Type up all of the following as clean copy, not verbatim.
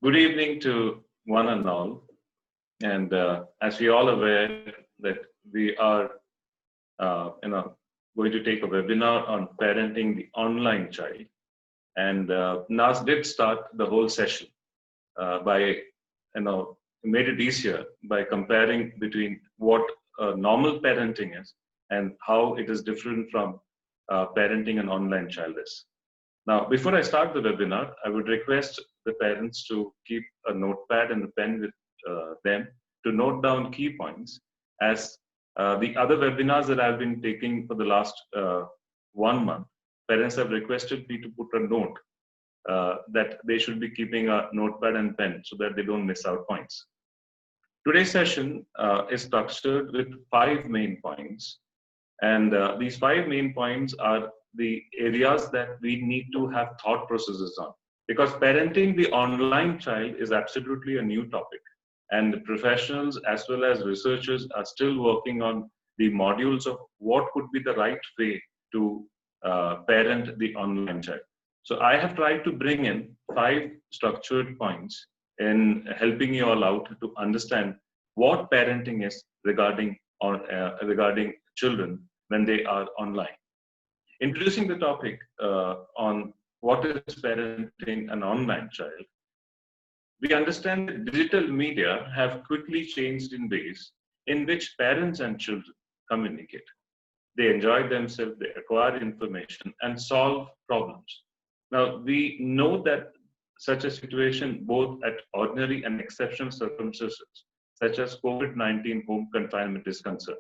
Good evening to one and all. And as we all aware that we are, going to take a webinar on parenting the online child. And Nas did start the whole session by made it easier by comparing between what normal parenting is and how it is different from parenting an online child is. Now, before I start the webinar, I would request the parents to keep a notepad and a pen with them to note down key points, as the other webinars that I've been taking for the last 1 month, parents have requested me to put a note that they should be keeping a notepad and pen so that they don't miss out points. Today's session is structured with 5 main points, and these 5 main points are the areas that we need to have thought processes on, because parenting the online child is absolutely a new topic, and professionals as well as researchers are still working on the modules of what could be the right way to parent the online child. So I have tried to bring in 5 structured points in helping you all out to understand what parenting is regarding children when they are online. Introducing the topic on what is parenting an online child, we understand that digital media have quickly changed in ways in which parents and children communicate. They enjoy themselves, they acquire information, and solve problems. Now, we know that such a situation, both at ordinary and exceptional circumstances, such as COVID-19 home confinement, is concerned.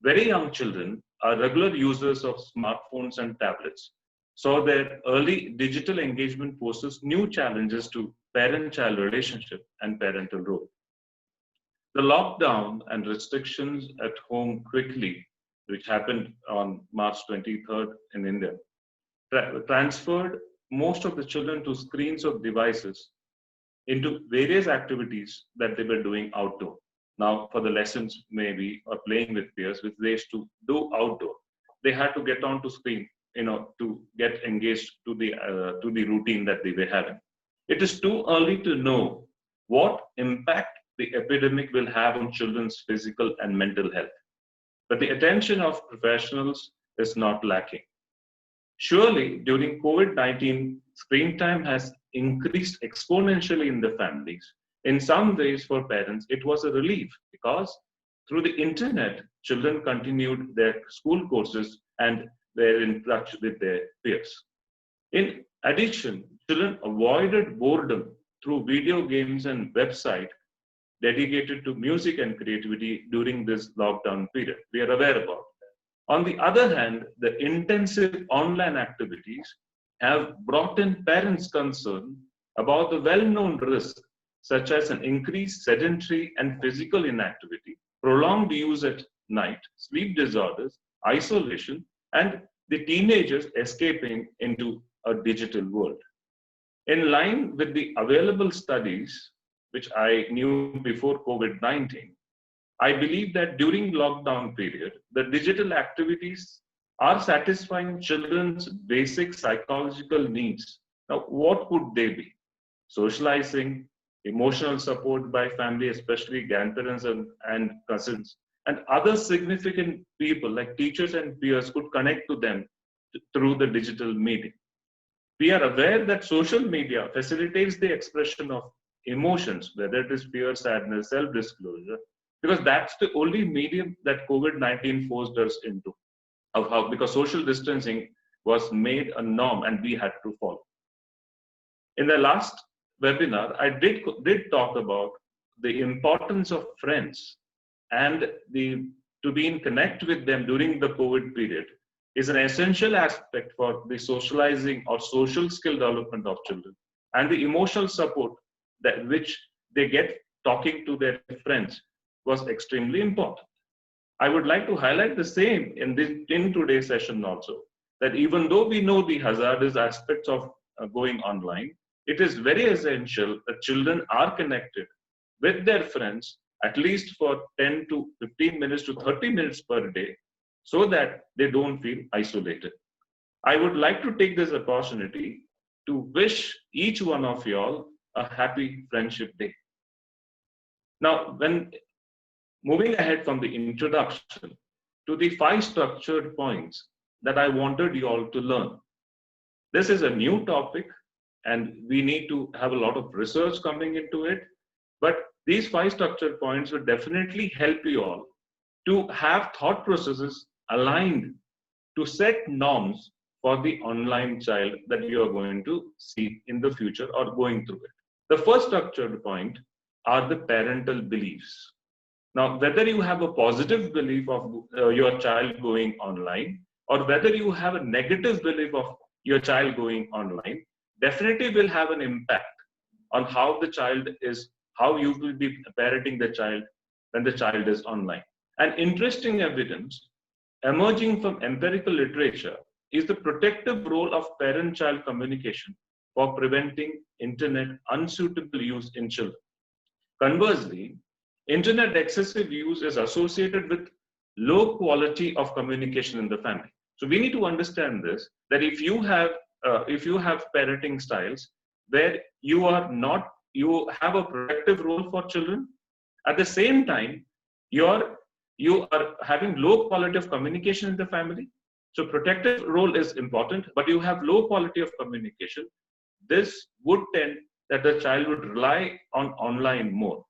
Very young children are regular users of smartphones and tablets, so their early digital engagement poses new challenges to parent-child relationship and parental role. The lockdown and restrictions at home quickly, which happened on March 23rd in India, transferred most of the children to screens of devices into various activities that they were doing outdoor. Now, for the lessons, maybe, or playing with peers, which they used to do outdoor, they had to get onto screen, to get engaged to the routine that they were having. It is too early to know what impact the epidemic will have on children's physical and mental health, but the attention of professionals is not lacking. Surely, during COVID-19, screen time has increased exponentially in the families. In some ways, for parents, it was a relief because through the internet, children continued their school courses and were in touch with their peers. In addition, children avoided boredom through video games and websites dedicated to music and creativity during this lockdown period. We are aware about that. On the other hand, the intensive online activities have brought in parents' concern about the well-known risks such as an increased sedentary and physical inactivity, prolonged use at night, sleep disorders, isolation, and the teenagers escaping into a digital world. In line with the available studies, which I knew before COVID-19, I believe that during lockdown period, the digital activities are satisfying children's basic psychological needs. Now, what could they be? Socializing, emotional support by family, especially grandparents and cousins, and other significant people like teachers and peers could connect to them through the digital medium. We are aware that social media facilitates the expression of emotions, whether it is fear, sadness, self-disclosure, because that's the only medium that COVID-19 forced us into, because social distancing was made a norm and we had to follow. In the last webinar, I did talk about the importance of friends and to be in connect with them during the COVID period is an essential aspect for the socializing or social skill development of children, and the emotional support that which they get talking to their friends was extremely important. I would like to highlight the same in today's session also, that even though we know the hazardous aspects of going online, it is very essential that children are connected with their friends at least for 10 to 15 minutes to 30 minutes per day, so that they don't feel isolated. I would like to take this opportunity to wish each one of y'all a happy Friendship Day. Now, when moving ahead from the introduction to the 5 structured points that I wanted you all to learn. This is a new topic and we need to have a lot of research coming into it. But these 5 structured points will definitely help you all to have thought processes aligned to set norms for the online child that you are going to see in the future or going through it. The first structured point are the parental beliefs. Now, whether you have a positive belief of your child going online or whether you have a negative belief of your child going online, definitely will have an impact on how the child is, how you will be parenting the child when the child is online. And interesting evidence emerging from empirical literature is the protective role of parent-child communication for preventing internet unsuitable use in children. Conversely, internet excessive use is associated with low quality of communication in the family. So we need to understand this, that if you have parenting styles where you have a protective role for children, at the same time, you are having low quality of communication in the family. So protective role is important, but you have low quality of communication. This would tend that the child would rely on online more.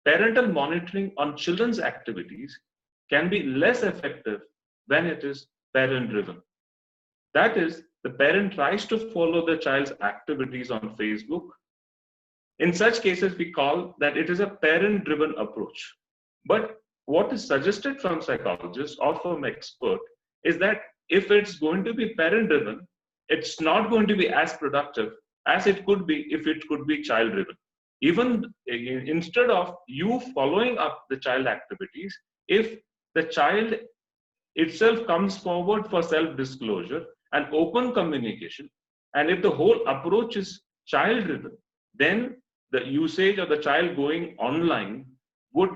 Parental monitoring on children's activities can be less effective when it is parent-driven. That is, the parent tries to follow the child's activities on Facebook. In such cases, we call that it is a parent-driven approach. But what is suggested from psychologists or from experts is that if it's going to be parent-driven, it's not going to be as productive as it could be if it could be child-driven. Even instead of you following up the child activities, if the child itself comes forward for self-disclosure and open communication, and if the whole approach is child-driven, then the usage of the child going online would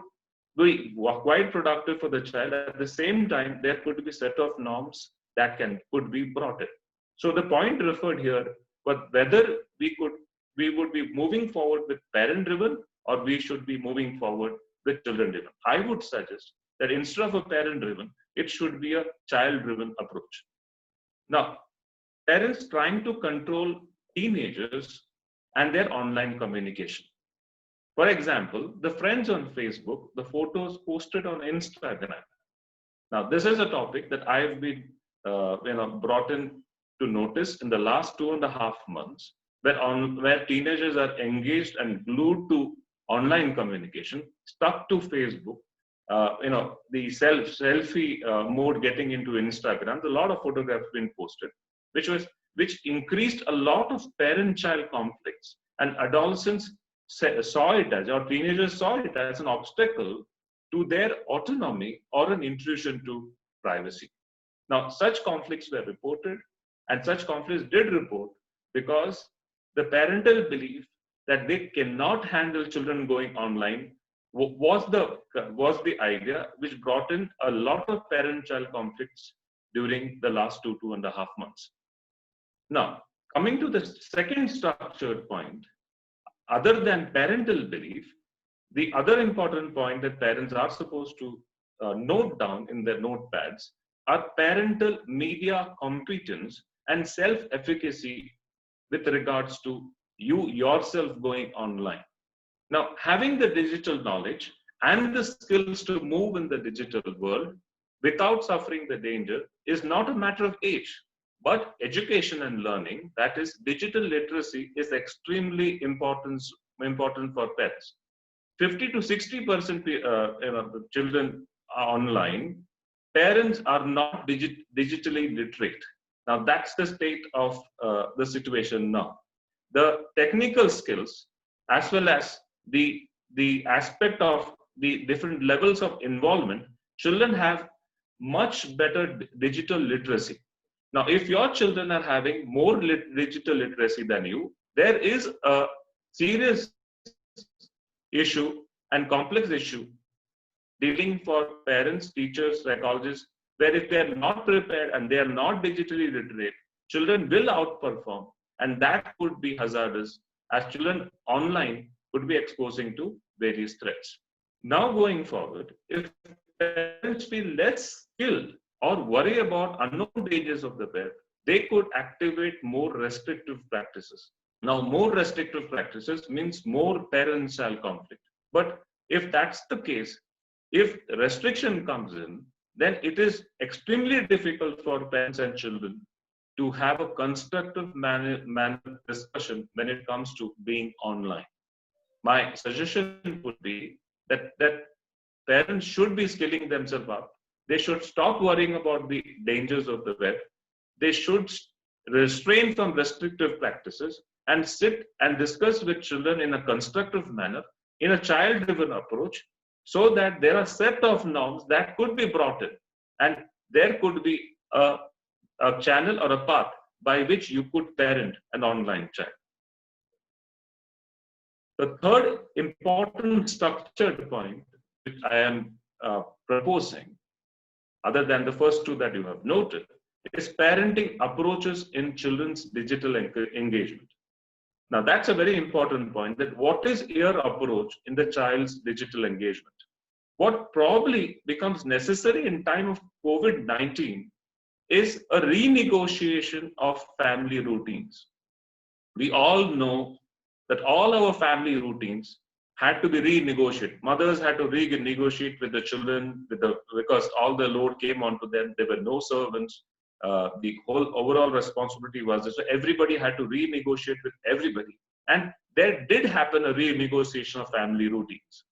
be quite productive for the child. At the same time, there could be a set of norms that could be brought in. So the point referred here was whether we would be moving forward with parent-driven or we should be moving forward with children-driven. I would suggest that instead of a parent-driven, it should be a child-driven approach. Now, parents trying to control teenagers and their online communication. For example, the friends on Facebook, the photos posted on Instagram. Now, this is a topic that I've been brought in to notice in the last 2.5 months, where teenagers are engaged and glued to online communication, stuck to Facebook. The selfie mode getting into Instagram. A lot of photographs been posted, which increased a lot of parent-child conflicts, and adolescents saw it as, or teenagers saw it as an obstacle to their autonomy or an intrusion to privacy. Now, such conflicts were reported, and such conflicts did report because the parental belief that they cannot handle children going online was the idea which brought in a lot of parent-child conflicts during the last 2.5 months. Now, coming to the second structured point, other than parental belief, the other important point that parents are supposed to note down in their notepads are parental media competence and self-efficacy with regards to you yourself going online. Now, having the digital knowledge and the skills to move in the digital world without suffering the danger is not a matter of age, but education and learning, that is digital literacy, is extremely important for parents. 50 to 60% children are online. Parents are not digitally literate. Now, that's the state of the situation now. The technical skills, as well as the aspect of the different levels of involvement, children have much better digital literacy. Now, if your children are having more digital literacy than you, there is a serious issue and complex issue dealing for parents, teachers, psychologists, where if they are not prepared and they are not digitally literate, children will outperform, and that could be hazardous as children online could be exposing to various threats. Now going forward, if parents feel less skilled or worry about unknown dangers of the web, they could activate more restrictive practices. Now, more restrictive practices means more parent-child conflict. But if that's the case, if restriction comes in, then it is extremely difficult for parents and children to have a constructive manner discussion when it comes to being online. My suggestion would be that parents should be skilling themselves up. They should stop worrying about the dangers of the web. They should restrain from restrictive practices and sit and discuss with children in a constructive manner, in a child-driven approach, so that there are a set of norms that could be brought in, and there could be a channel or a path by which you could parent an online child. The third important structured point which I am proposing, other than the first two that you have noted, is parenting approaches in children's digital engagement. Now, that's a very important point, that what is your approach in the child's digital engagement? What probably becomes necessary in time of COVID-19 is a renegotiation of family routines. We all know that all our family routines had to be renegotiated. Mothers had to renegotiate with the children because all the load came onto them. There were no servants. The whole overall responsibility was this. So everybody had to renegotiate with everybody. And there did happen a renegotiation of family routines.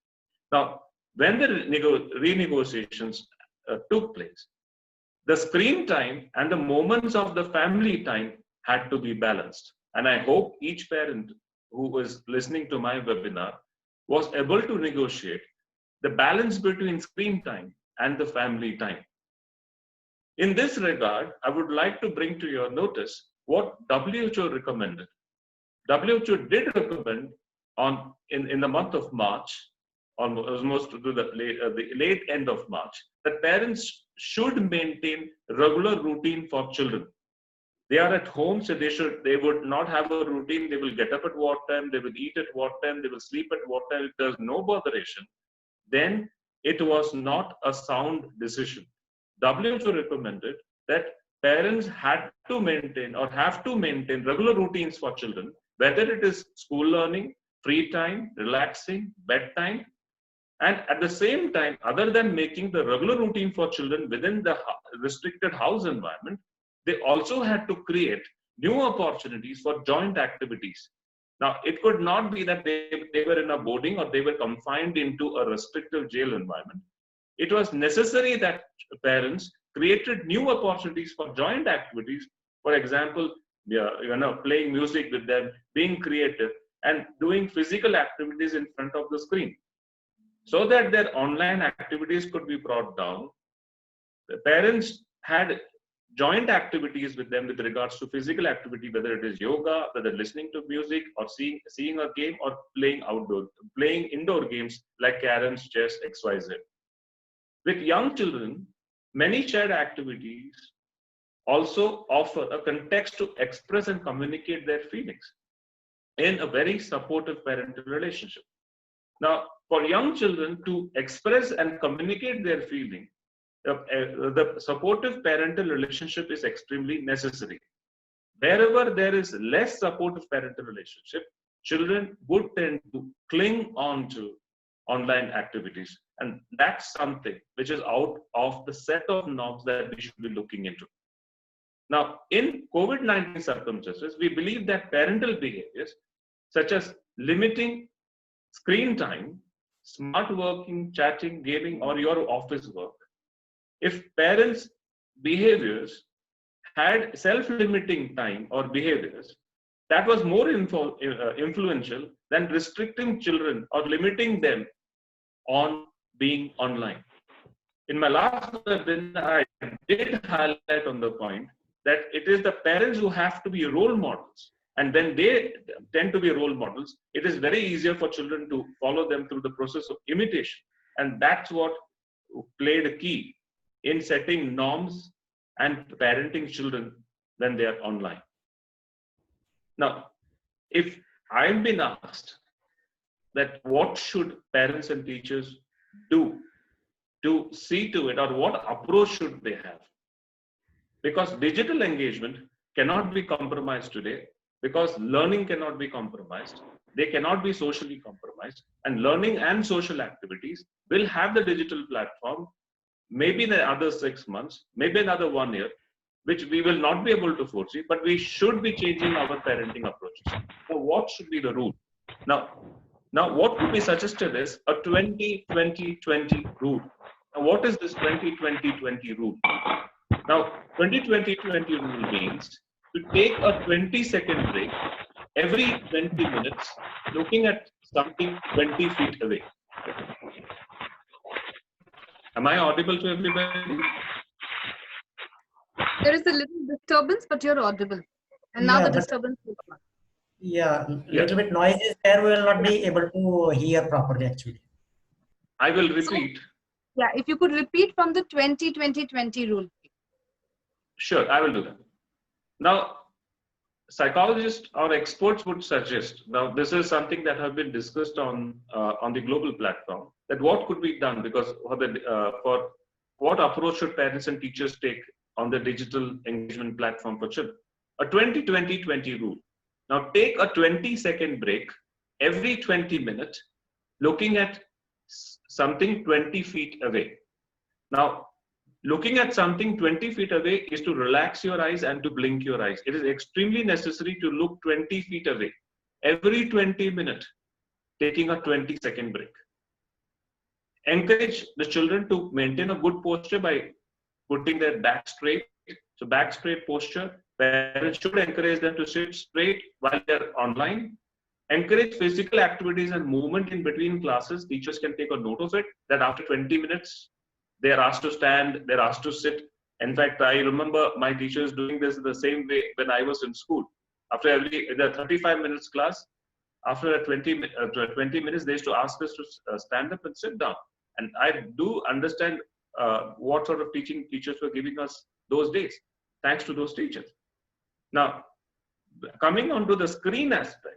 Now, when the renegotiations took place, the screen time and the moments of the family time had to be balanced. And I hope each parent who was listening to my webinar was able to negotiate the balance between screen time and the family time. In this regard, I would like to bring to your notice what WHO recommended. WHO did recommend in the month of March, almost to the late end of March, that parents should maintain regular routine for children. They are at home, so they would not have a routine. They will get up at what time, they will eat at what time, they will sleep at what time. If there's no botheration, then it was not a sound decision. WHO recommended that parents had to maintain or have to maintain regular routines for children, whether it is school learning, free time, relaxing, bedtime. And at the same time, other than making the regular routine for children within the restricted house environment, they also had to create new opportunities for joint activities. Now, it could not be that they were in a boarding or they were confined into a restrictive jail environment. It was necessary that parents created new opportunities for joint activities. For example, playing music with them, being creative, and doing physical activities in front of the screen, so that their online activities could be brought down. The parents had joint activities with them with regards to physical activity, whether it is yoga, whether listening to music, or seeing a game, or playing indoor games like caroms, chess, XYZ. With young children, many shared activities also offer a context to express and communicate their feelings in a very supportive parental relationship. Now, for young children to express and communicate their feeling, the supportive parental relationship is extremely necessary. Wherever there is less supportive parental relationship, children would tend to cling on to online activities. And that's something which is out of the set of norms that we should be looking into. Now, in COVID-19 circumstances, we believe that parental behaviors such as limiting screen time, smart working, chatting, gaming, or your office work, if parents' behaviors had self-limiting time or behaviors, that was more influential than restricting children or limiting them on being online. In my last webinar, I did highlight on the point that it is the parents who have to be role models. And when they tend to be role models, it is very easier for children to follow them through the process of imitation. And that's what played a key in setting norms and parenting children when they are online. Now, if I've been asked that what should parents and teachers do to see to it, or what approach should they have? Because digital engagement cannot be compromised today, because learning cannot be compromised. They cannot be socially compromised, and learning and social activities will have the digital platform maybe in another 6 months, maybe another 1 year, which we will not be able to foresee, but we should be changing our parenting approaches. So what should be the rule? Now, what could be suggested is a 20-20-20 rule. Now, what is this 20-20-20 rule? Now, 20-20-20 rule means to take a 20-second break every 20 minutes, looking at something 20 feet away. Am I audible to everybody? There is a little disturbance, but you're audible. And now Yeah, the but disturbance is gone. yeah, Yeah. little bit noise is there. We will not be able to hear properly actually. I will repeat. Yeah, if you could repeat from the 20-20-20 rule. Sure, I will do that. Now, psychologists or experts would suggest, now this is something that have been discussed on the global platform, that what could be done, because for what approach should parents and teachers take on the digital engagement platform for children? A 20-20-20 rule. Now take a 20-second break every 20 minutes, looking at something 20 feet away. Now, looking at something 20 feet away is to relax your eyes and to blink your eyes. It is extremely necessary to look 20 feet away. Every 20 minutes, taking a 20-second break. Encourage the children to maintain a good posture by putting their back straight. So back straight posture. Parents should encourage them to sit straight while they're online. Encourage physical activities and movement in between classes. Teachers can take a note of it, that after 20 minutes, they are asked to stand, they're asked to sit. In fact, I remember my teachers doing this the same way when I was in school. After the 35 minutes class, after 20 minutes, they used to ask us to stand up and sit down. And I do understand what sort of teaching teachers were giving us those days. Thanks to those teachers. Now, coming on to the screen aspect,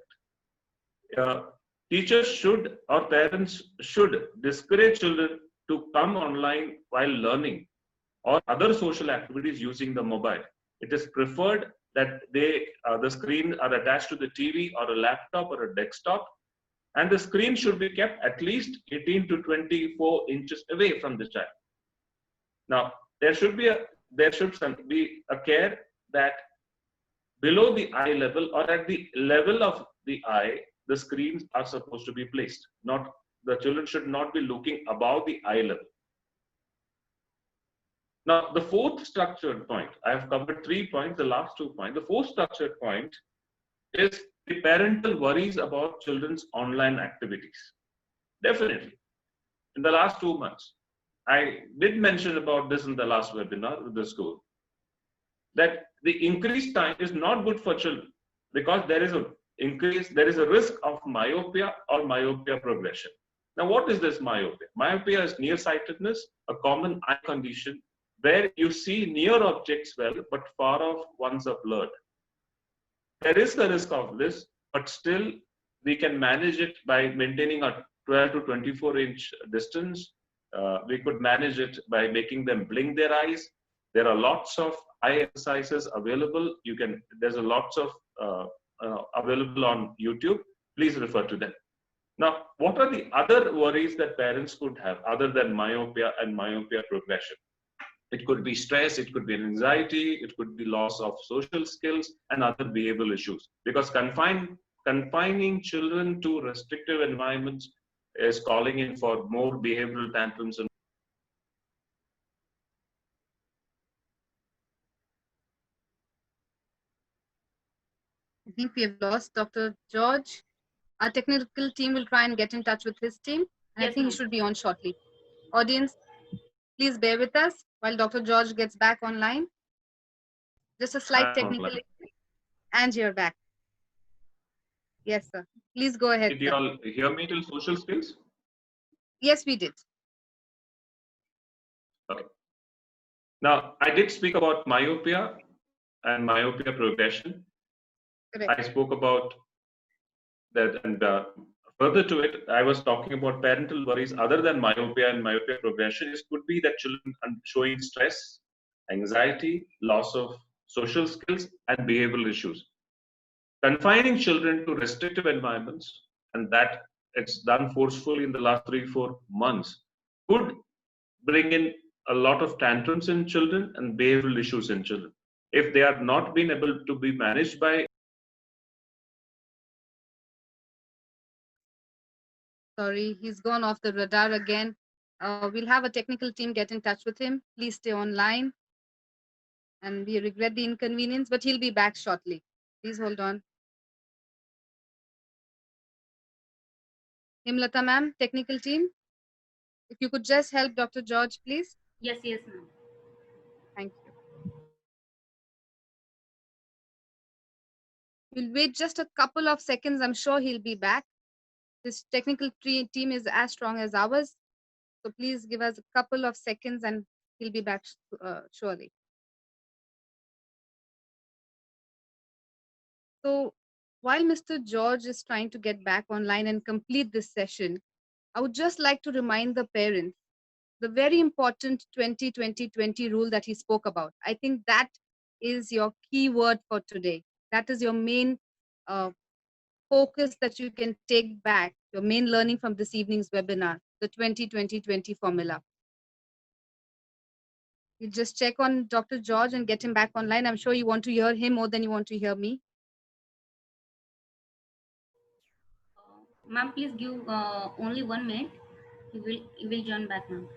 teachers should, or parents should, discourage children to come online while learning or other social activities using the mobile. It is preferred that the screen are attached to the TV or a laptop or a desktop, and the screen should be kept at least 18 to 24 inches away from the child. Now, there should be a care that below the eye level or at the level of the eye, the screens are supposed to be placed. The children should not be looking above the eye level. Now, the fourth structured point, I have covered 3 points, the last 2 points. The fourth structured point is the parental worries about children's online activities. Definitely. In the last 2 months, I did mention about this in the last webinar with the school, that the increased time is not good for children, because there is a risk of myopia or myopia progression. Now, what is this myopia? Myopia is nearsightedness, a common eye condition where you see near objects well, but far off ones are blurred. There is the risk of this, but still we can manage it by maintaining a 12 to 24 inch distance. We could manage it by making them blink their eyes. There are lots of eye exercises available. There's a lots of available on YouTube. Please refer to them. Now, what are the other worries that parents could have other than myopia and myopia progression? It could be stress, it could be anxiety, it could be loss of social skills and other behavioral issues. Because confining children to restrictive environments is calling in for more behavioral tantrums. And I think we have lost Dr. George. Our technical team will try and get in touch with his team. And I think he should be on shortly. Audience, please bear with us while Dr. George gets back online. Just a slight technical issue. And you're back. Yes, sir. Please go ahead. Did you all hear me till social skills? Yes, we did. Okay. Now, I did speak about myopia and myopia progression. Correct. I spoke about that, and further to it, I was talking about parental worries other than myopia and myopia progression. It could be that children are showing stress, anxiety, loss of social skills, and behavioral issues. Confining children to restrictive environments, and that it's done forcefully in the last 3-4 months, could bring in a lot of tantrums in children and behavioral issues in children. If they are not being able to be managed by. Sorry, he's gone off the radar again. We'll have a technical team get in touch with him. Please stay online. And we regret the inconvenience, but he'll be back shortly. Please hold on. Himlata ma'am, technical team, if you could just help Dr. George, please. Yes, ma'am. Thank you. We'll wait just a couple of seconds. I'm sure he'll be back. This technical team is as strong as ours. So please give us a couple of seconds and he'll be back surely. So while Mr. George is trying to get back online and complete this session, I would just like to remind the parents the very important 20-20-20 rule that he spoke about. I think that is your key word for today. That is your main focus that you can take back, your main learning from this evening's webinar, the 20-20-20 formula. You just check on Dr. George and get him back online. I'm sure you want to hear him more than you want to hear me. Ma'am, please give only 1 minute. He will join back, ma'am.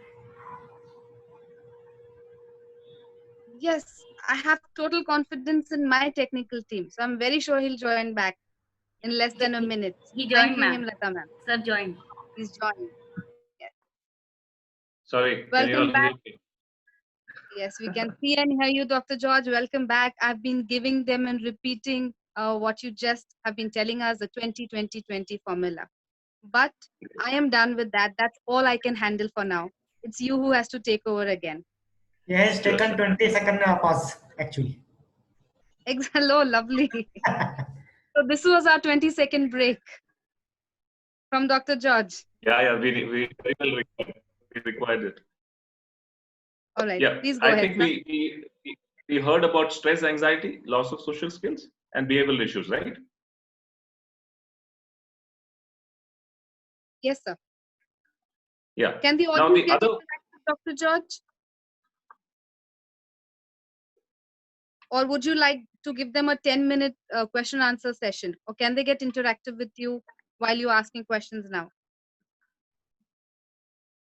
Yes, I have total confidence in my technical team. So I'm very sure he'll join back in less than a minute. He joined, ma'am. Himlata ma'am. Sir joined. He's joined. Yes. Sorry, welcome back. Yes, we can see and hear you, Dr. George. Welcome back. I've been giving them and repeating what you just have been telling us, the 20-20-20 formula. But I am done with that. That's all I can handle for now. It's you who has to take over again. Yes, taken 20-second pause, actually. Hello, lovely. So this was our 20-second break from Dr. George. Yeah, we required it. All right, yeah, please go ahead. I think we heard about stress, anxiety, loss of social skills, and behavioral issues, right? Yes, sir. Yeah. Can the audience get interactive, Dr. George? Or would you like to give them a 10-minute question answer session? Or can they get interactive with you while you're asking questions now?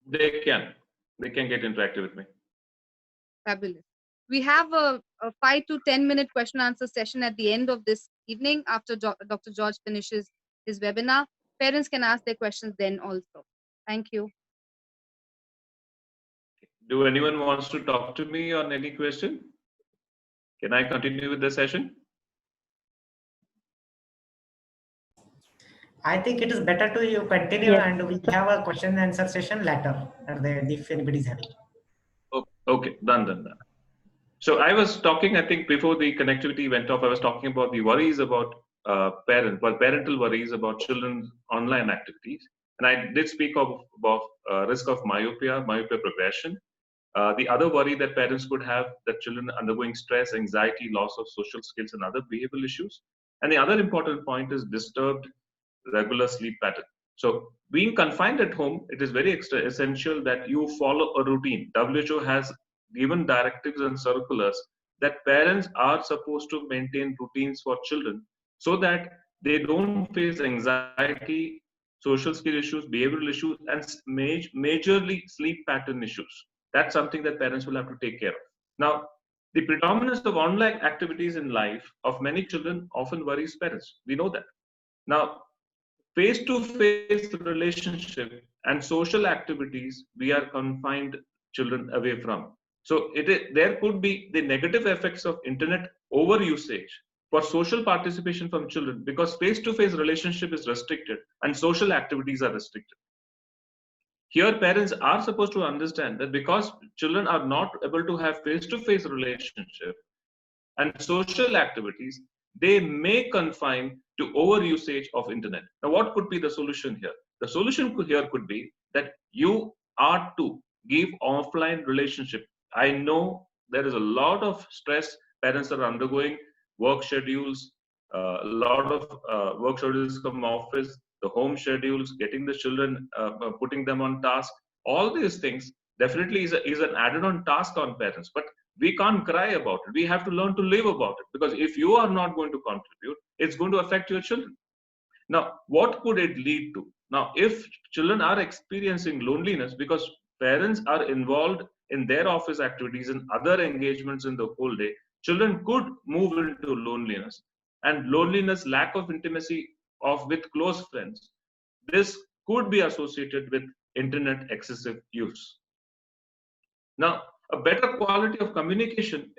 They can get interactive with me. Fabulous. We have a 5 to 10-minute question answer session at the end of this evening after Dr. George finishes his webinar. Parents can ask their questions then also. Thank you. Do anyone wants to talk to me on any question? Can I continue with the session? I think it is better to you continue, yes, and we have a question and answer session later if anybody is having. Okay, done. So I was talking, I think before the connectivity went off, I was talking about the worries about parental worries about children's online activities. And I did speak about risk of myopia progression. The other worry that parents could have, that children undergoing stress, anxiety, loss of social skills, and other behavioral issues. And the other important point is disturbed regular sleep pattern. So being confined at home, it is very essential that you follow a routine. WHO has given directives and circulars that parents are supposed to maintain routines for children so that they don't face anxiety, social skill issues, behavioral issues, and majorly sleep pattern issues. That's something that parents will have to take care of. Now, the predominance of online activities in life of many children often worries parents. We know that. Now, face-to-face relationship and social activities, we are confined children away from. So there could be the negative effects of internet over usage for social participation from children, because face-to-face relationship is restricted and social activities are restricted. Here, parents are supposed to understand that because children are not able to have face-to-face relationship and social activities, they may confine to overusage of internet. Now, what could be the solution here? The solution here could be that you are to give offline relationship. I know there is a lot of stress parents are undergoing, work schedules, a lot of work schedules from office, the home schedules, getting the children, putting them on task. All these things definitely is an added-on task on parents. But we can't cry about it. We have to learn to live about it, because if you are not going to contribute, it's going to affect your children. Now, what could it lead to? Now, if children are experiencing loneliness because parents are involved in their office activities and other engagements in the whole day, children could move into loneliness. And loneliness, lack of intimacy with close friends, this could be associated with internet excessive use. Now, a better quality of communication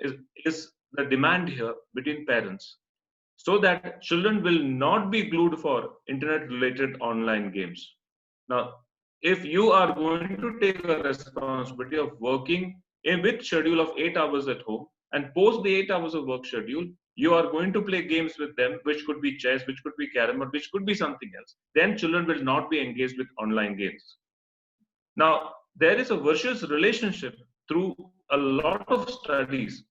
is the demand here between parents, so that children will not be glued for internet related online games. Now, if you are going to take a responsibility of working with schedule of 8 hours at home, and post the 8 hours of work schedule, you are going to play games with them, which could be chess, which could be carom, which could be something else, then children will not be engaged with online games. Now, there is a virtuous relationship through a lot of studies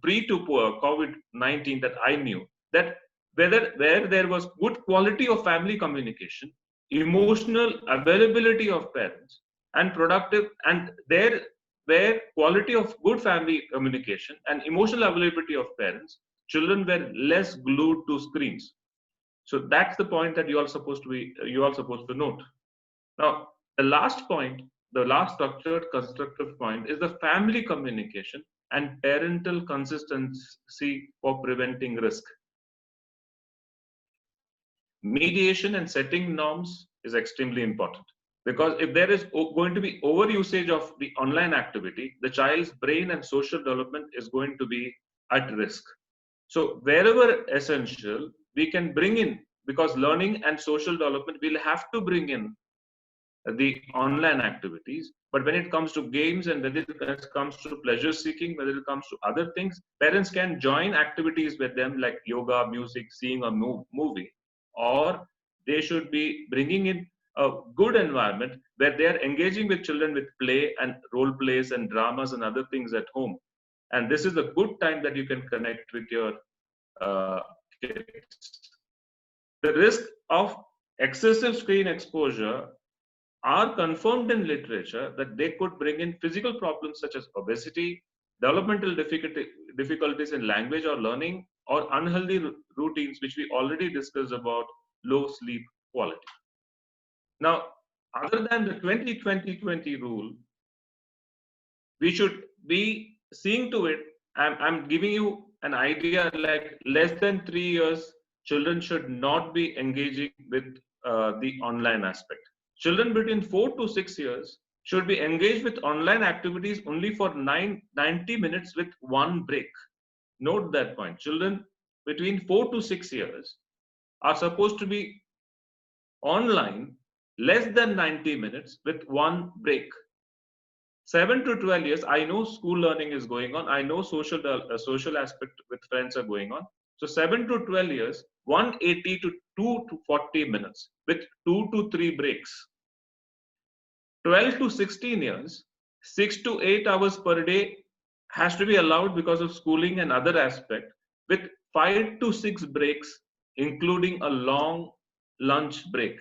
pre to COVID-19 that I knew, that where there was good quality of family communication, emotional availability of parents, and productive, and there where quality of good family communication and emotional availability of parents, children were less glued to screens. So that's the point that you are supposed to note. Now, the last point, the last structured constructive point, is the family communication and parental consistency for preventing risk. Mediation and setting norms is extremely important, because if there is going to be overusage of the online activity, the child's brain and social development is going to be at risk. So wherever essential, we can bring in, because learning and social development will have to bring in the online activities. But when it comes to games, and whether it comes to pleasure seeking, whether it comes to other things, parents can join activities with them like yoga, music, seeing a movie, or they should be bringing in a good environment where they are engaging with children with play and role plays and dramas and other things at home. And this is a good time that you can connect with your kids. The risk of excessive screen exposure are confirmed in literature that they could bring in physical problems such as obesity, developmental difficulties in language or learning, or unhealthy routines, which we already discussed about low sleep quality. Now, other than the 20-20-20 rule, we should be seeing to it. I'm giving you an idea, like less than 3 years, children should not be engaging with the online aspect. Children between 4 to 6 years should be engaged with online activities only for 90 minutes with one break. Note that point. Children between 4 to 6 years are supposed to be online less than 90 minutes with one break. 7 to 12 years, I know school learning is going on. I know social aspect with friends are going on. So 7 to 12 years, 180 to 2 to 40 minutes with 2 to 3 breaks. 12 to 16 years, 6 to 8 hours per day has to be allowed because of schooling and other aspect, with 5 to 6 breaks, including a long lunch break.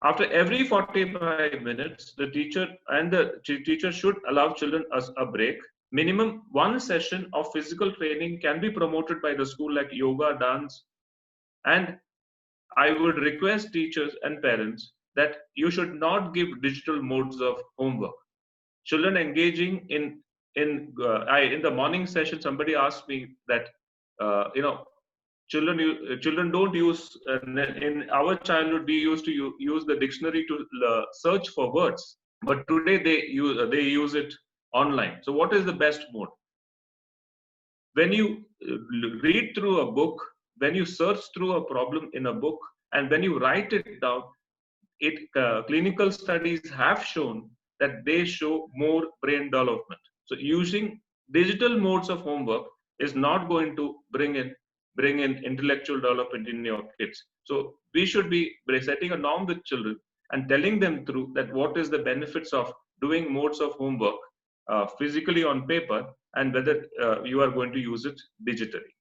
After every 45 minutes, the teacher should allow children a break. Minimum one session of physical training can be promoted by the school, like yoga, dance. And I would request teachers and parents that you should not give digital modes of homework. Children engaging in the morning session, somebody asked me that children don't use, in our childhood we used to use the dictionary to search for words, but today they use it online. So what is the best mode? When you read through a book, when you search through a problem in a book, and when you write it down, clinical studies have shown that they show more brain development. So using digital modes of homework is not going to bring in intellectual development in your kids. So we should be setting a norm with children and telling them through that what is the benefits of doing modes of homework physically on paper, and whether you are going to use it digitally.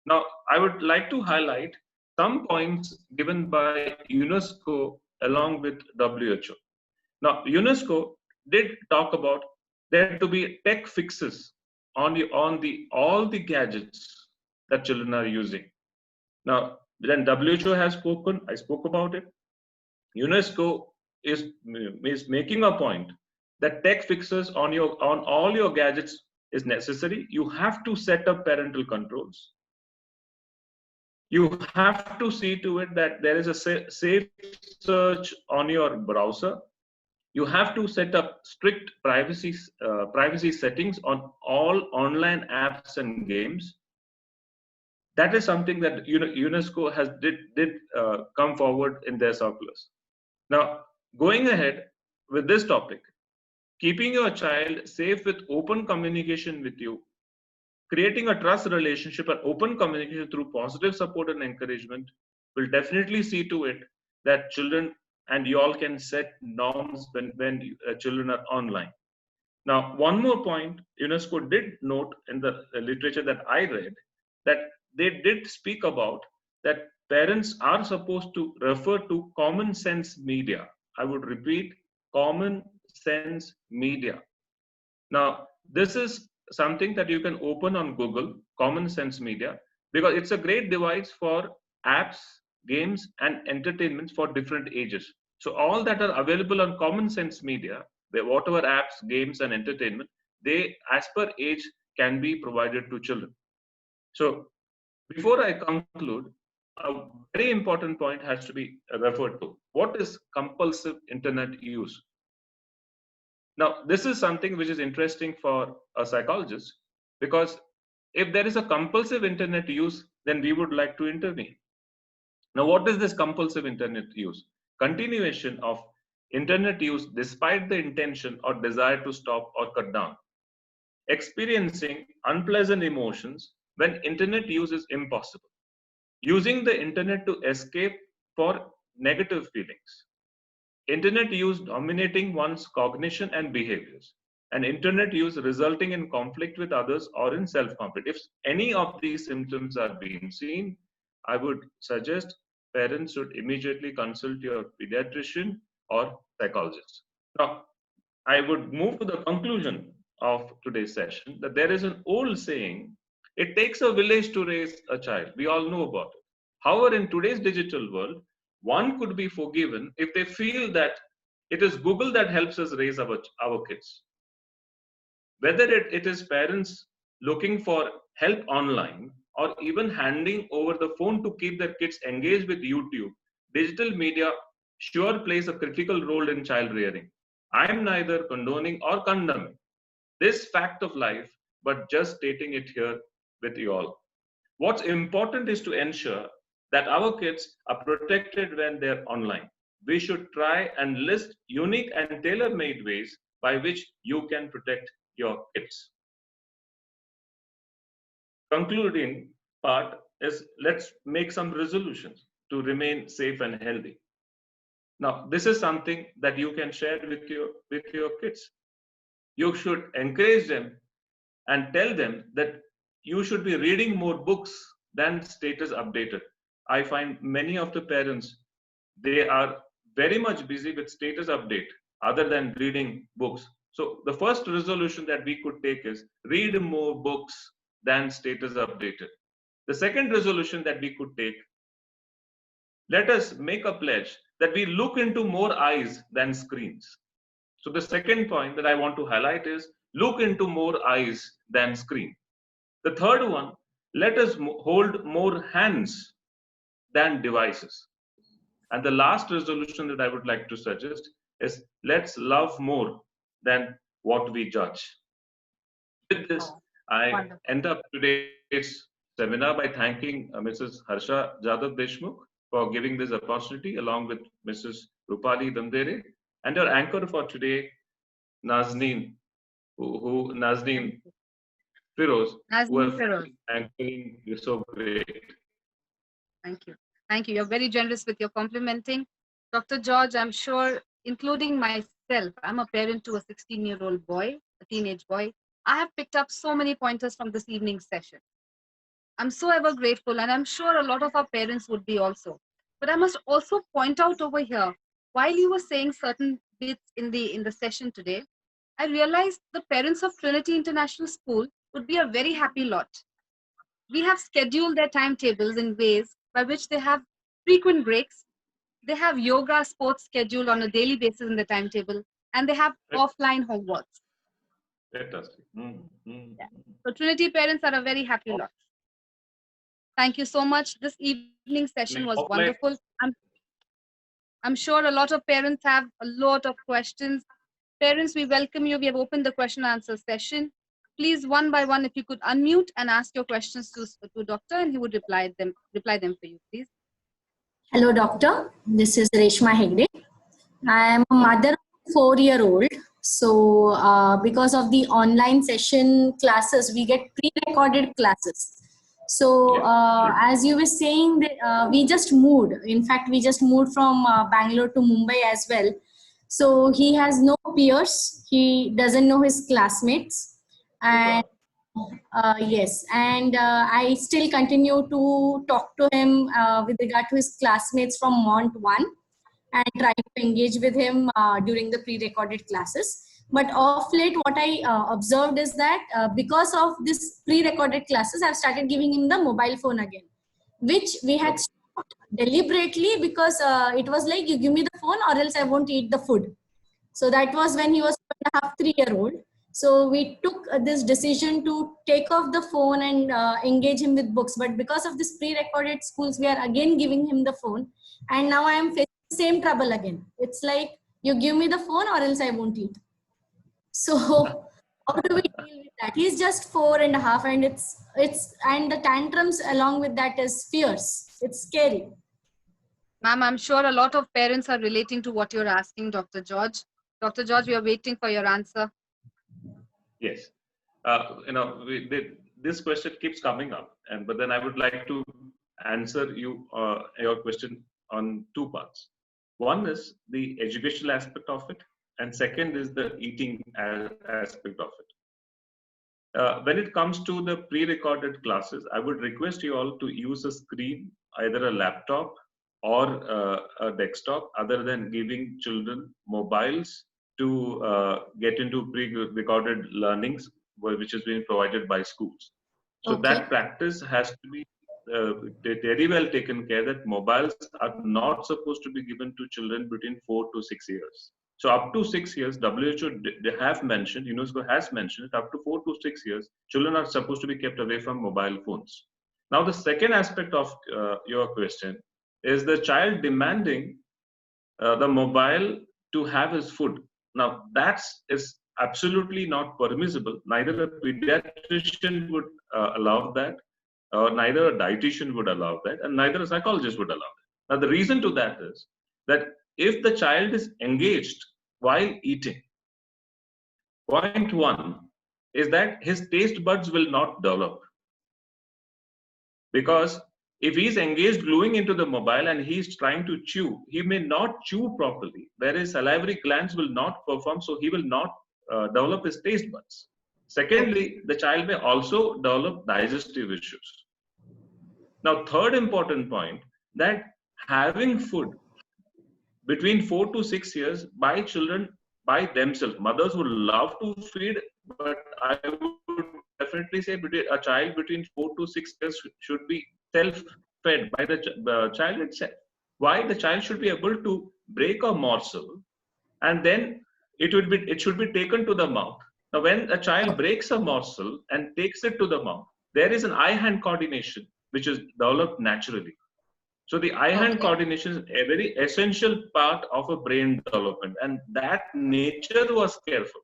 Now, I would like to highlight some points given by UNESCO along with WHO. Now, UNESCO did talk about there to be tech fixes on all the gadgets that children are using. Now, then WHO has spoken. I spoke about it. UNESCO is making a point that tech fixes on all your gadgets is necessary. You have to set up parental controls. You have to see to it that there is a safe search on your browser. You have to set up strict privacy settings on all online apps and games. That is something that UNESCO has did come forward in their circulars. Now, going ahead with this topic, keeping your child safe with open communication with you, creating a trust relationship and open communication through positive support and encouragement will definitely see to it that children and you all can set norms when children are online. Now, one more point, UNESCO did note in the literature that I read that they did speak about that parents are supposed to refer to common sense media. I would repeat, common sense media. Now, this is something that you can open on Google, Common Sense Media, because it's a great device for apps, games, and entertainments for different ages. So all that are available on Common Sense Media, whatever apps, games, and entertainment, they, as per age, can be provided to children. So before I conclude, a very important point has to be referred to. What is compulsive internet use? Now, this is something which is interesting for a psychologist, because if there is a compulsive internet use, then we would like to intervene. Now, what is this compulsive internet use? Continuation of internet use despite the intention or desire to stop or cut down. Experiencing unpleasant emotions when internet use is impossible. Using the internet to escape for negative feelings. Internet use dominating one's cognition and behaviors, and internet use resulting in conflict with others or in self-conflict. If any of these symptoms are being seen, I would suggest parents should immediately consult your pediatrician or psychologist. Now, I would move to the conclusion of today's session that there is an old saying, it takes a village to raise a child. We all know about it. However, in today's digital world, one could be forgiven if they feel that it is Google that helps us raise our kids. Whether it is parents looking for help online or even handing over the phone to keep their kids engaged with YouTube, digital media sure plays a critical role in child rearing. I am neither condoning or condemning this fact of life, but just stating it here with you all. What's important is to ensure that our kids are protected when they're online. We should try and list unique and tailor-made ways by which you can protect your kids. Concluding part is, let's make some resolutions to remain safe and healthy. Now, this is something that you can share with your kids. You should encourage them and tell them that you should be reading more books than status updated. I find many of the parents, they are very much busy with status update other than reading books. So the first resolution that we could take is read more books than status updated. The second resolution that we could take, let us make a pledge that we look into more eyes than screens. So the second point that I want to highlight is look into more eyes than screen. The third one, let us hold more hands than devices. And the last resolution that I would like to suggest is let's love more than what we judge. With this, I end up today's seminar by thanking Mrs. Harsha Jadhav Deshmukh for giving this opportunity, along with Mrs. Rupali Damdere, and our anchor for today, Nazneen, Nazneen Firoz, who Nazmeen have Feroz. anchoring is so great. Thank you. Thank you. You're very generous with your complimenting. Dr. George, I'm sure, including myself, I'm a parent to a 16-year-old boy, a teenage boy. I have picked up so many pointers from this evening's session. I'm so ever grateful, and I'm sure a lot of our parents would be also. But I must also point out over here, while you were saying certain bits in the session today, I realized the parents of Trinity International School would be a very happy lot. We have scheduled their timetables in ways by which they have frequent breaks. They have yoga sports scheduled on a daily basis in the timetable, and they have offline homeworks. Fantastic. Yeah. So Trinity parents are a very happy lot. Thank you so much. This evening session was wonderful. I'm sure a lot of parents have a lot of questions. Parents, we welcome you. We have opened the question and answer session. Please, one by one, if you could unmute and ask your questions to doctor, and he would reply them for you, please. Hello, doctor. This is Reshma Hegde. I am a mother of a 4-year-old. So, because of the online session classes, we get pre-recorded classes. So, as you were saying, we just moved. In fact, we just moved from Bangalore to Mumbai as well. So, he has no peers. He doesn't know his classmates. And yes, and I still continue to talk to him with regard to his classmates from Mont 1 and try to engage with him during the pre-recorded classes. But of late, what I observed is that because of this pre-recorded classes, I've started giving him the mobile phone again, which we had stopped deliberately because it was like, you give me the phone or else I won't eat the food. So that was when he was 2.5, 3-year-old. So we took this decision to take off the phone and engage him with books. But because of this pre-recorded schools, we are again giving him the phone. And now I am facing the same trouble again. It's like, you give me the phone or else I won't eat. So how do we deal with that? He's just 4.5, and and the tantrums along with that is fierce. It's scary. Ma'am, I'm sure a lot of parents are relating to what you're asking, Dr. George. Dr. George, we are waiting for your answer. Yes. This question keeps coming up, but then I would like to answer your question on two parts. One is the educational aspect of it, and second is the eating aspect of it. When it comes to the pre-recorded classes, I would request you all to use a screen, either a laptop or a desktop, other than giving children mobiles to get into pre-recorded learnings, which is being provided by schools. So that practice has to be very well taken care that mobiles are not supposed to be given to children between 4 to 6 years. So up to 6 years, WHO they have mentioned, UNESCO has mentioned, up to 4 to 6 years, children are supposed to be kept away from mobile phones. Now, the second aspect of your question is the child demanding the mobile to have his food. Now, that is absolutely not permissible. Neither a pediatrician would allow that, or neither a dietitian would allow that, and neither a psychologist would allow that. Now, the reason to that is that if the child is engaged while eating, point one is that his taste buds will not develop. Because if he's engaged gluing into the mobile and he's trying to chew, he may not chew properly, whereas salivary glands will not perform, so he will not develop his taste buds. Secondly, the child may also develop digestive issues. Now, third important point, that having food between 4 to 6 years by children by themselves. Mothers would love to feed, but I would definitely say a child between 4 to 6 years should be self-fed by the child itself. Why? The child should be able to break a morsel and then it should be taken to the mouth. Now, when a child breaks a morsel and takes it to the mouth, there is an eye-hand coordination which is developed naturally. So the eye-hand coordination is a very essential part of a brain development, and that nature was careful.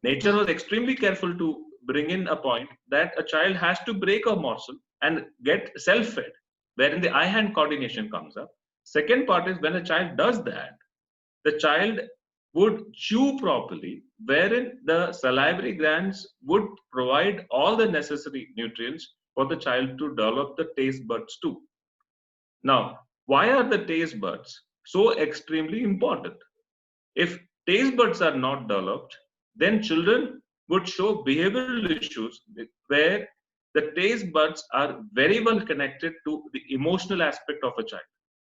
Nature was extremely careful to bring in a point that a child has to break a morsel and get self-fed, wherein the eye-hand coordination comes up. Second part is when a child does that, the child would chew properly, wherein the salivary glands would provide all the necessary nutrients for the child to develop the taste buds too. Now, why are the taste buds so extremely important? If taste buds are not developed, then children would show behavioral issues where the taste buds are very well connected to the emotional aspect of a child.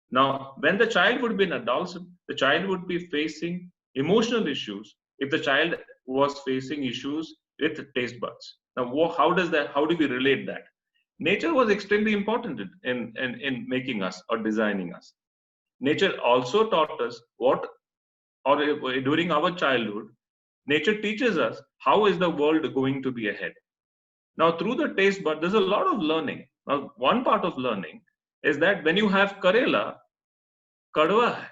Now, when the child would be an adolescent, the child would be facing emotional issues if the child was facing issues with taste buds. Now, how does that? How do we relate that? Nature was extremely important in making us or designing us. Nature also taught us what, or during our childhood, nature teaches us how is the world going to be ahead. Now, through the taste bud, there's a lot of learning. Now, one part of learning is that when you have Karela, कड़वा है.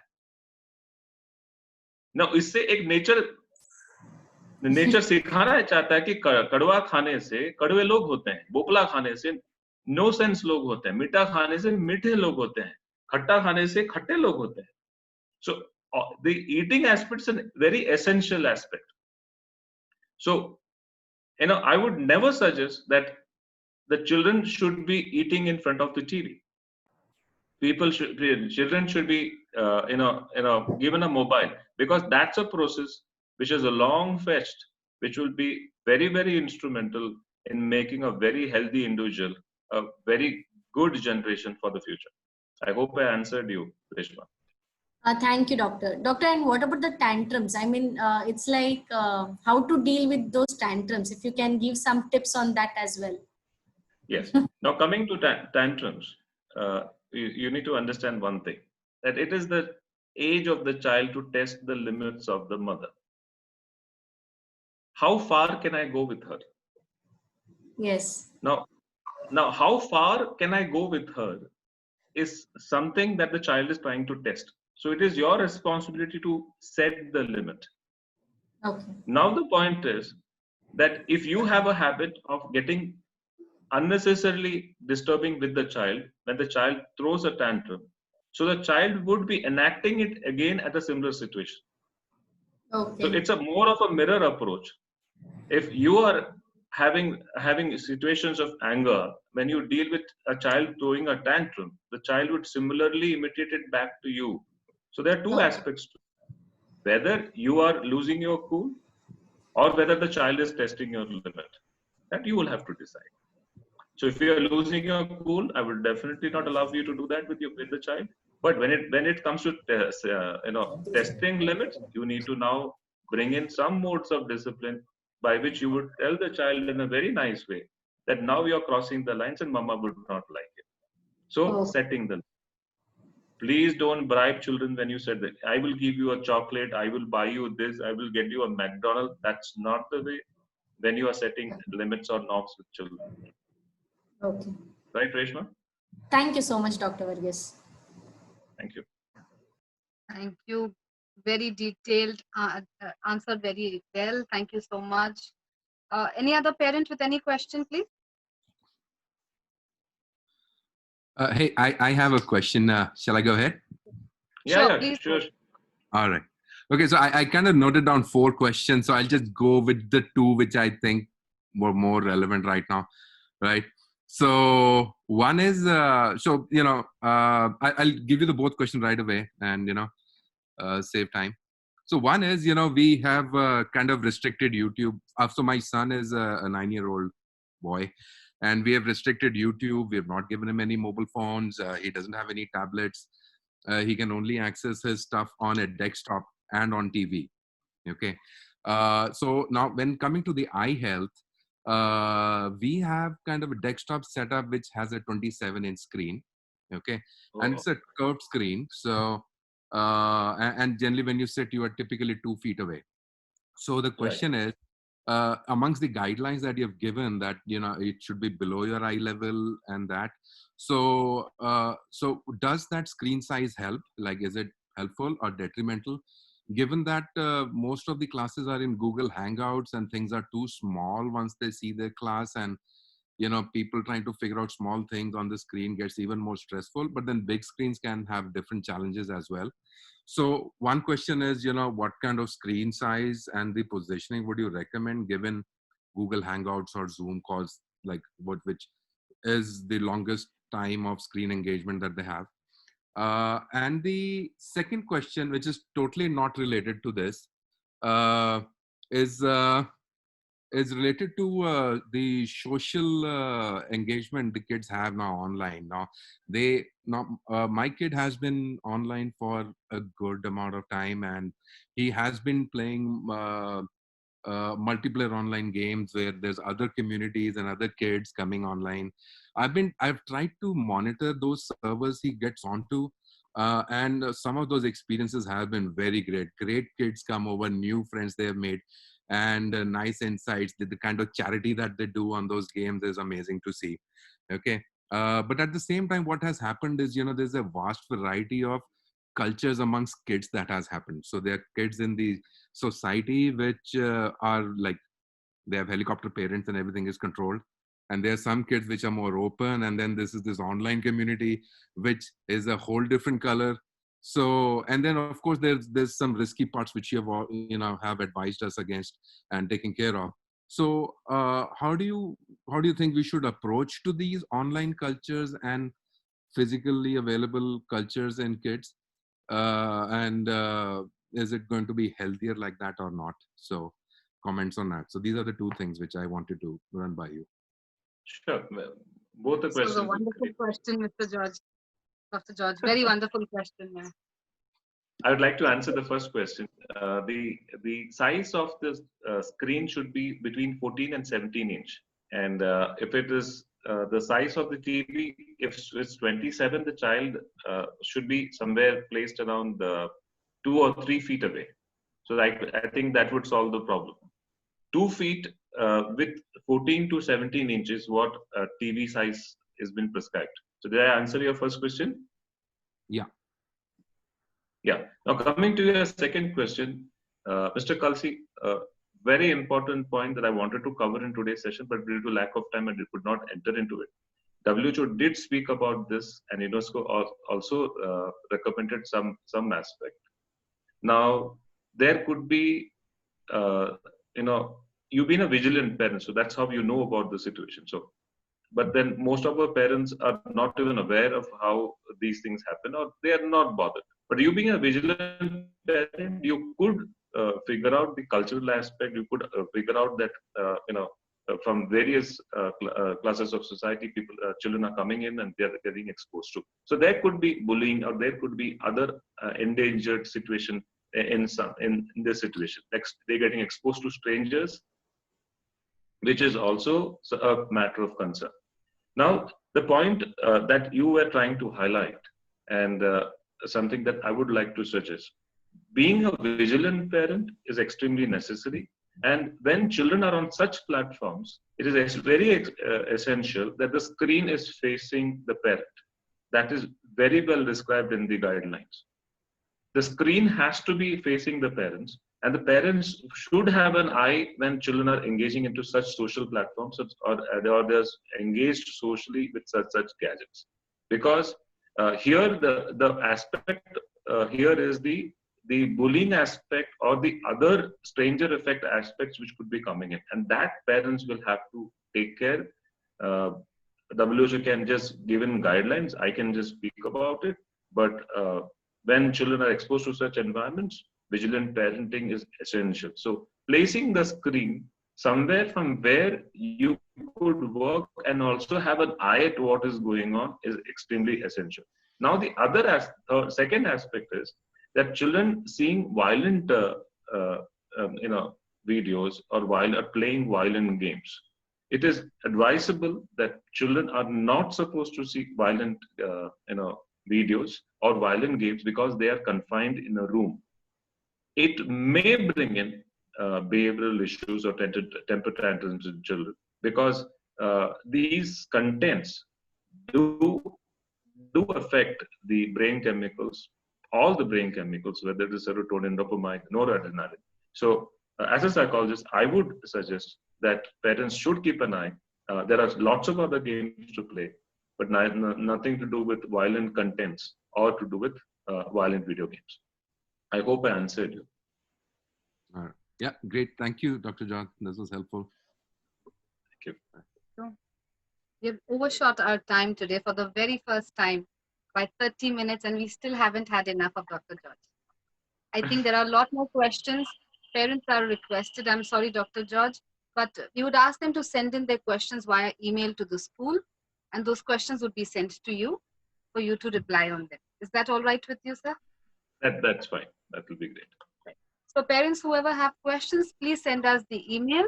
Now, इससे एक nature सिखाना चाहता है कि कड़वा खाने से कड़वे लोग होते हैं, बोपला खाने से नो सेंस लोग होते हैं, मीठा खाने से मीठे लोग होते हैं, खट्टा खाने से खट्टे लोग होते हैं. So the eating aspect is a very essential aspect. So, I would never suggest that the children should be eating in front of the TV. Children should be, given a mobile, because that's a process which is a long fetched, which will be very, very instrumental in making a very healthy individual, a very good generation for the future. I hope I answered you, Reshma. Thank you, doctor. Doctor, and what about the tantrums? I mean, it's like how to deal with those tantrums. If you can give some tips on that as well. Yes. Now, coming to tantrums, you need to understand one thing, that it is the age of the child to test the limits of the mother. How far can I go with her? Yes. Now, how far can I go with her is something that the child is trying to test. So it is your responsibility to set the limit. Okay. Now the point is that if you have a habit of getting unnecessarily disturbing with the child, when the child throws a tantrum, so the child would be enacting it again at a similar situation. Okay. So it's a more of a mirror approach. If you are having situations of anger, when you deal with a child throwing a tantrum, the child would similarly imitate it back to you. So there are two aspects to it. Whether you are losing your cool or whether the child is testing your limit, that you will have to decide. So if you are losing your cool, I will definitely not allow you to do that with the child. But when it comes to testing limits, you need to now bring in some modes of discipline by which you would tell the child in a very nice way that now you're crossing the lines and mama would not like it. So setting the, please don't bribe children when you said that I will give you a chocolate, I will buy you this, I will get you a McDonald's. That's not the way when you are setting limits or norms with children. Okay. Right, Reshma? Thank you so much, Dr. Varghese. Thank you. Thank you. Very detailed, answered very well. Thank you so much. Any other parent with any question, please? Hey, I have a question. Shall I go ahead? Yeah, Please. sure. All right. Okay, so I kind of noted down 4 questions. So I'll just go with the 2 which I think were more relevant right now, right? So one is, I'll give you the both questions right away and, save time. So one is, we have kind of restricted YouTube. So my son is a 9-year-old boy, and we have restricted YouTube. We have not given him any mobile phones. He doesn't have any tablets. He can only access his stuff on a desktop and on TV. Okay. So now when coming to the eye health, we have kind of a desktop setup which has a 27-inch screen. Okay. And it's a curved screen. So, and generally when you sit, you are typically 2 feet away. So the question is, amongst the guidelines that you've given, that it should be below your eye level and that. So so does that screen size help? Like, is it helpful or detrimental, given that most of the classes are in Google Hangouts and things are too small once they see their class, and people trying to figure out small things on the screen gets even more stressful, but then big screens can have different challenges as well. So one question is, what kind of screen size and the positioning would you recommend given Google Hangouts or Zoom calls, like which is the longest time of screen engagement that they have? And the second question, which is totally not related to this, uh, is related to the social engagement the kids have now online. My kid has been online for a good amount of time, and he has been playing multiplayer online games where there's other communities and other kids coming online. I've tried to monitor those servers he gets onto, and some of those experiences have been very great kids come over, new friends they have made, and nice insights. The kind of charity that they do on those games is amazing to see. Okay. But at the same time, what has happened is, there's a vast variety of cultures amongst kids that has happened. So there are kids in the society which are like, they have helicopter parents and everything is controlled, and there are some kids which are more open, and then this online community which is a whole different color. So, and then of course there's some risky parts which you have advised us against and taken care of. So how do you think we should approach to these online cultures and physically available cultures in kids, and is it going to be healthier like that or not? So comments on that. So these are the two things which I wanted to run by you. Sure. Well, both the questions. So a wonderful question, Mr. George. Dr. George, very wonderful question. Yeah. I would like to answer the first question. The size of the screen should be between 14 and 17 inch. And if it is the size of the TV, if it's 27, the child should be somewhere placed around 2 or 3 feet away. So I think that would solve the problem. 2 feet with 14 to 17 inches, what TV size has been prescribed. So did I answer your first question? Yeah. Yeah. Now coming to your second question, Mr. Kalsi, very important point that I wanted to cover in today's session, but due to lack of time, I could not enter into it. WHO did speak about this, and UNESCO also recommended some aspect. Now there could be, you've been a vigilant parent, so that's how you know about the situation. So, but then most of our parents are not even aware of how these things happen, or they are not bothered. But you being a vigilant parent, you could figure out the cultural aspect. You could figure out that from various classes of society, children are coming in and they are getting exposed to. So there could be bullying, or there could be other endangered situation in this situation. Like they're getting exposed to strangers, which is also a matter of concern. Now, the point that you were trying to highlight, and something that I would like to suggest, being a vigilant parent is extremely necessary. And when children are on such platforms, it is very essential that the screen is facing the parent. That is very well described in the guidelines. The screen has to be facing the parents, and the parents should have an eye when children are engaging into such social platforms, or they're engaged socially with such gadgets. Because here the aspect here is the bullying aspect, or the other stranger effect aspects which could be coming in, and that parents will have to take care. WHO can just give in guidelines. I can just speak about it, but when children are exposed to such environments, vigilant parenting is essential. So placing the screen somewhere from where you could work and also have an eye at what is going on is extremely essential. Now, the other second aspect is that children seeing violent videos or while playing violent games. It is advisable that children are not supposed to see violent videos or violent games because they are confined in a room. It may bring in behavioral issues or temper tantrums in children, because these contents do affect the brain chemicals, all the brain chemicals, whether it is serotonin, dopamine, noradrenaline. So as a psychologist, I would suggest that parents should keep an eye There are lots of other games to play, but nothing to do with violent contents or to do with violent video games. I hope I answered you. All right. Yeah, great. Thank you, Dr. John. This was helpful. Thank you. So, we've overshot our time today for the very first time by 30 minutes, and we still haven't had enough of Dr. George. I think there are a lot more questions. Parents are requested. I'm sorry, Dr. George, but we would ask them to send in their questions via email to the school, and those questions would be sent to you for you to reply on them. Is that all right with you, sir? That's fine. That will be great. So parents, whoever have questions, please send us the email.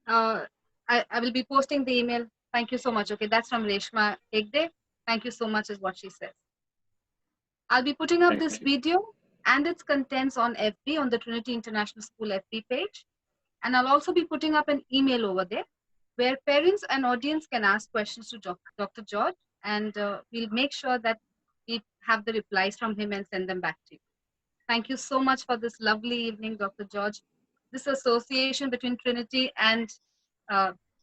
I will be posting the email. Thank you so much. Okay, that's from Reshma Hegde. Thank you so much is what she says. I'll be putting up this video and its contents on FB, on the Trinity International School FB page. And I'll also be putting up an email over there where parents and audience can ask questions to Dr. George, and we'll make sure that we have the replies from him and send them back to you. Thank you so much for this lovely evening, Dr. George. This association between Trinity and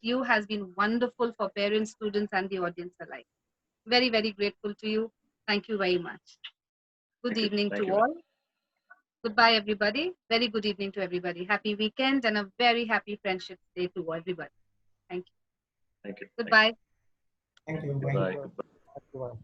you has been wonderful for parents, students, and the audience alike. Very, very grateful to you. Thank you very much. Good evening to all. Goodbye, everybody. Very good evening to everybody. Happy weekend and a very happy Friendship Day to everybody. Thank you. Thank you. Goodbye. Thank you. Goodbye. Bye. Goodbye.